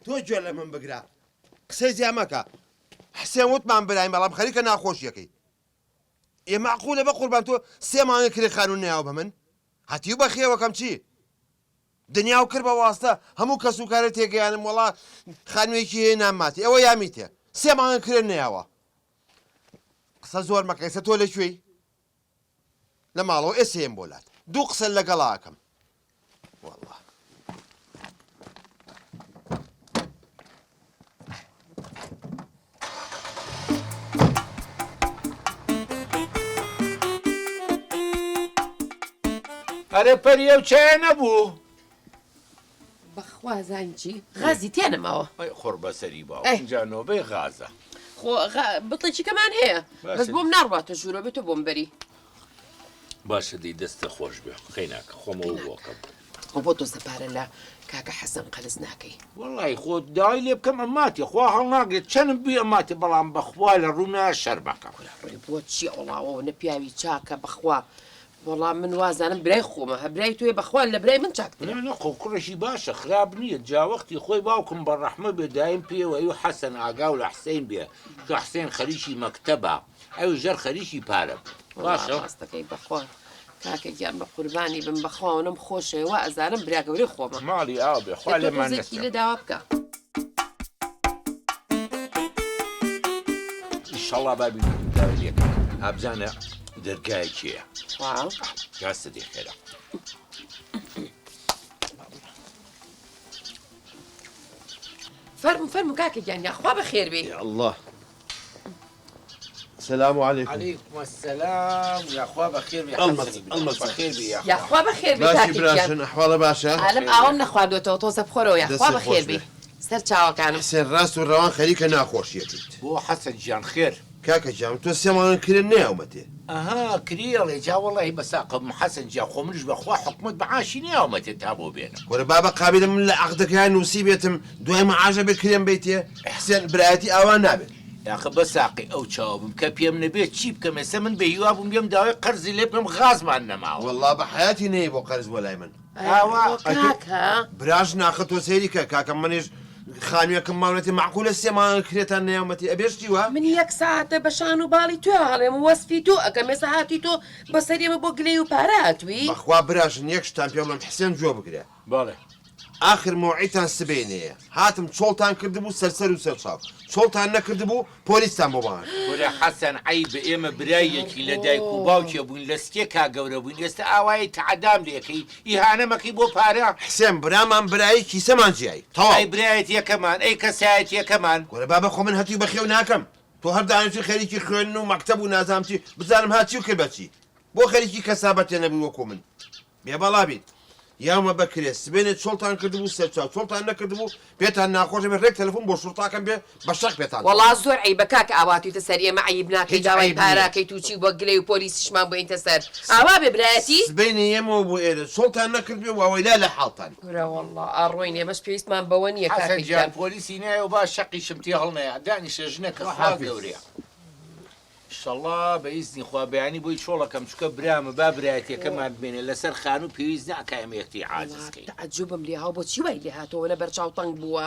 تۆ گوێ لە من بگرە قسەی زیاد مەکە حسێن وتمان برایم بەڵام خەریکە ناخۆشیەکەی ئێ معقولە بە قوربان تۆ 3 مانگە کرێ خانوون نێیاو بە من هەتیو بە خێوەکەم چی دنیا و کرد بە واستە هەموو کەس و کارە تێگەیانم وەڵا خانوویەکی هەیە ناماتی ئەوە یامیتێ 3 مانگە کرێ نێیاوە قسە زۆر مەکەیسە تۆ لەکوێی لە ماڵەوە ئێسێم بۆلات 2 قسە لەگەڵاکەم والله ئەرێ پەریە و چای نەبوو بەخوا زانجی غازی تێنەماوە خۆر بەسەری باو اینجا نۆبەی غازە خۆ بڵێکیکەمان هەیە بەس بۆم ناڕواتە ژوورە بێت تۆ بۆم بەری باشە دەی دەستە خۆش بێ خەیناکە خۆمەوە بۆکەم بۆ تۆ زەپارە لە کاکە حەسەن قەرز ناکەی وەڵی خۆ داوای لێ بکەم ئەماتی خوا هەڵ ناگرێت چەندم بێ ئەماتی بەڵام بەخوا لە ڕوونا شەر بەکەم بۆ چی ئەوڵاوە نەپیاوی چاکە بەخوا وەڵام من وازانم برای خۆمە هەبرای توێ بەخوا لە برای من چاکترە نەخۆ کوڕەشی باشە خراپ نییە جاوەختی خۆی باوکم بە ڕەحمە بێ دایم پێوە ئەو حەسەن ئاگا و لە حسین بێ تو حسین خەریکی مەکتەبە ئەو ژەر خەریکی پارە باشە ڕاستەکەی بەخوا کاکە گیان بە قوربانی بم بەخواوەنم خۆشەوە ئەزانم برا گەورەی خۆمە ماڵی ئاو بێ خوا لێمان زەکی لە داوا بکە ئیشەڵا بابینم داوێکە ئابزانە دەرگایەکیە جاستە دێخێرە فەرمو کاکە گیان یاخوا بەخێر بێ الله السلام عليكم عليكم السلام ياخوا بخير بخير یاخوا بەخێر بێ باشی کاکە براشن ئەحواڵە باشە عالم ئاوام نەخواردوێتەوە تۆزە بخۆرەوە یاخوا بەخێر بێ سەر چاوەکانم حسێن ڕاست و ڕەوان خەریکە ناخۆشیەکەیت بۆ حەسەن گیان خێر کاکە جام تۆ 3 مانگە کرێ نێیاومەتێ ئەها کریڵێ جا وەڵی بەساقم حەسەن جا خۆ منش بەخوا حکومت بەعاشی نیاومەتێت تا بۆ بێنە وەرە بابە قابلە من لە عەقدەکەیان نووسی بێتم دوای مەعاژە بێ کرێم بیتێ حسێن برایەتی ئاوا نابێت یاخە بەساقی ئەو چاوبم کە پێم نەبێت چی بکەم ئێستا من بە هیوا بووم بێم داوای قەرزی لێ بکەم غازمان نەماوە والله بە حیاتی نەیە بۆ قەرز بۆ لای من کاکە براش ناخە تۆ سەیری کە کاکەم منێژ خانوویەکەم ماڵەتی معقولە 3 مانگە کرێتان نێیاومەتی ئەبێشتی وە من 1 ساعتە بە شان و باڵی توێ هەڵێم وەسفی تۆ ئەگەم ێستا هاتی تۆ بەسەریەمە بۆ گلەی و پارە هاتووی بەخوا براشن یەک شتان پێ بڵێم حسێن جۆ بگرێ باڵێ آخر موعیتان سبینەیە هاتم چۆڵتان کردبوو سەرسەر و سەرچاو چۆڵتان نەکردبوو پۆلیستان بۆ بان وەرە حەسەن عەی بە ئێمە برایەکی لە دایک و باوکێ بووین لە سکێکا گەورە بووین ئێستا ئاوایی تەعەدام لێکەی ئیهانەمەکەی بۆ پارە حسێن برامان برایی کیسەمان جیایی ئەی برایەت یەکەمان ئەی کەسایەت یەکەمان گۆرە بابە خۆ من هەتیو بەخێو ناکەم تۆ هەر دانیشتی خەریکی خوێن و مەکتەب و نازام چی بزانم هاچی و کرد بەچی بۆ خەریکی کەسابەتێ نەبوو وەکو من بێ بەڵا بیت یامە بەکرێ سبێنێت چۆڵتان کردبوو سەرچاو چۆڵتان نەکردبوو پێتان ناخۆش بێ ڕێک تەلەفۆن بۆ شوڕتاکەم بێ بە شەق پێتان وەڵا زۆر عیبە کاکە ئاواتویتە سەر ئێمە عیب ناکەی داوای پاراکەی تووچی بۆ گلەی و پۆلیسیشمان بۆینتە سەر ئاوا بێ برایەتی سبێنی ئێمەوە بۆ ئێرە چۆڵتان نەکرد بێ واوەیلا لە حاڵتان گورە وەڵا ئاڕۆین ئێمەش پێویستمان بەوە نییە حەسەن کاکە جان پۆلیسی نایە و با شەقیشم تێ هەڵنەیە دانیشە ژنەکە خوا گەورەیە ئینشەڵڵا بە ئیزنی خوا بەیانی بۆی چۆڵەکەم چکە برامە با برایەتیەکەمان بێنێ لەسەر خان و پێویست ناکە ئەمە یەکتی عاجزکەی تەعەجوبم لێ هاو بۆچی وای لێ هاتەوە لە بەرچاو تەنگ بووە